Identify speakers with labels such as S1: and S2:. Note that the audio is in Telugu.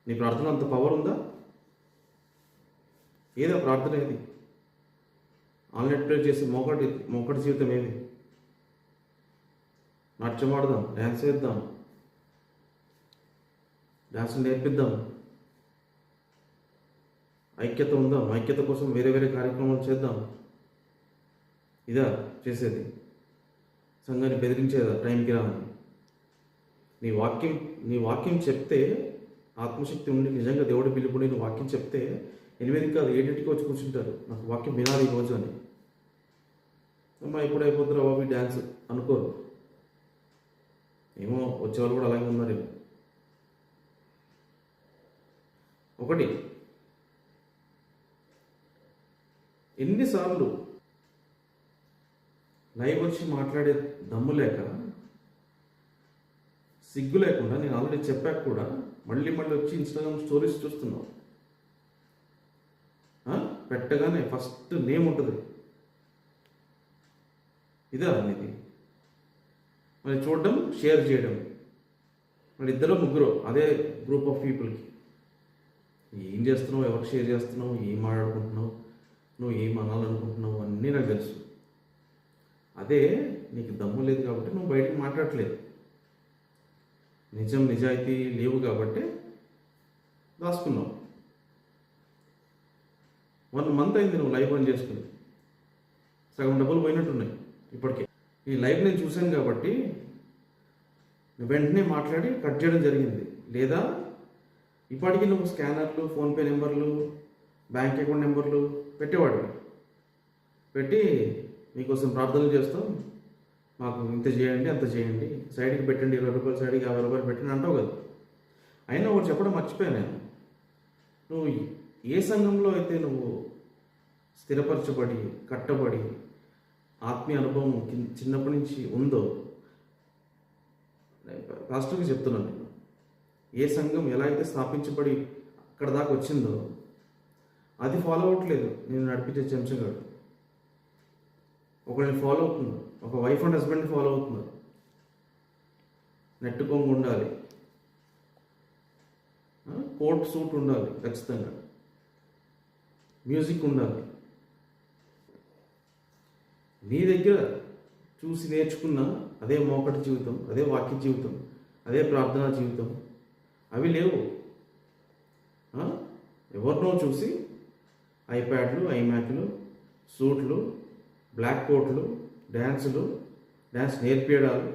S1: నీ ప్రార్థన అంత పవర్ ఉందా? ఏదా ప్రార్థన ఏది? ఆన్లైన్ ప్రే చేసే మోకటి జీవితం ఏది? నాట్యం ఆడదాం, డ్యాన్స్ వేద్దాం, డ్యాన్స్ నేర్పిద్దాం, ఐక్యత ఉందాం, ఐక్యత కోసం వేరే వేరే కార్యక్రమాలు చేద్దాం. ఇదా చేసేది? సంఘాన్ని బెదిరించేదా టైంకి రాని? నీ వాక్యం చెప్తే, ఆత్మశక్తి ఉండి నిజంగా దేవుడి పిలుపుని నీ వాక్యం చెప్తే 8 కాదు 7కి వచ్చి కూర్చుంటారు, నాకు వాక్యం వినాలి ఈరోజు అని. అమ్మా ఎప్పుడు అయిపోతారో బాబు డ్యాన్స్ అనుకోరు. ఏమో వచ్చేవాళ్ళు కూడా అలాగే ఉన్నారేమో. ఒకటి, ఎన్నిసార్లు లైవ్ వచ్చి మాట్లాడే దమ్ము లేక, సిగ్గు లేకుండా, నేను ఆల్రెడీ చెప్పాక కూడా మళ్ళీ వచ్చి ఇన్స్టాగ్రామ్ స్టోరీస్ చూస్తున్నావు. పెట్టగానే ఫస్ట్ నేమ్ ఉంటుంది, ఇదా అనేది. మరి చూడడం, షేర్ చేయడం, మరి ఇద్దరు ముగ్గురు అదే గ్రూప్ ఆఫ్ పీపుల్కి ఏం చేస్తున్నావు, ఎవరికి షేర్ చేస్తున్నావు, ఏం మాట్లాడుకుంటున్నావు, నువ్వు ఏం అనాలనుకుంటున్నావు అన్నీ నాకు తెలుసు. అదే నీకు దమ్ము లేదు కాబట్టి నువ్వు బయటకు మాట్లాడట్లేదు, నిజాయితీ లేవు కాబట్టి దాచుకున్నావు. 1 మంత్ అయింది నువ్వు లైవ్ ఆన్ చేసుకుని, సగం డబ్బులు పోయినట్టున్నాయి ఇప్పటికే. ఈ లైవ్ నేను చూశాను కాబట్టి వెంటనే మాట్లాడి కట్ చేయడం జరిగింది. లేదా ఇప్పటికీ నువ్వు స్కానర్లు, ఫోన్పే నెంబర్లు, బ్యాంక్ అకౌంట్ నెంబర్లు పెట్టేవాడు, పెట్టి మీకోసం ప్రార్థనలు చేస్తాం, మాకు ఇంత చేయండి అంత చేయండి, సైడ్కి పెట్టండి, 20 రూపాయలు సైడ్కి 50 రూపాయలు పెట్టండి అంటావు కదా. అయినా ఒకటి చెప్పడం మర్చిపోయాను నేను. నువ్వు ఏ సంఘంలో అయితే నువ్వు స్థిరపరచబడి, కట్టబడి, ఆత్మీయ అనుభవం చిన్నప్పటి నుంచి ఉందో, పాస్టర్కి చెప్తున్నాను నేను, ఏ సంఘం ఎలా అయితే స్థాపించబడి అక్కడ దాకా వచ్చిందో అది ఫాలో అవ్వట్లేదు. నేను నడిపించే చెంచగాడు ఒకరిని ఫాలో అవుతున్నారు, ఒక వైఫ్ అండ్ హస్బెండ్ని ఫాలో అవుతున్నారు. నెట్ కొంగు ఉండాలి, కోట్ సూట్ ఉండాలి, ఖచ్చితంగా మ్యూజిక్ ఉండాలి. నీ దగ్గర చూసి నేర్చుకున్న అదే మోకటి జీవితం, అదే వాక్య జీవితం, అదే ప్రార్థనా జీవితం అవి లేవు. ఎవరినో చూసి ఐప్యాడ్లు, ఐమ్యాక్లు, సూట్లు, బ్లాక్ కోట్లు, డ్యాన్స్ నేర్పియడాలు,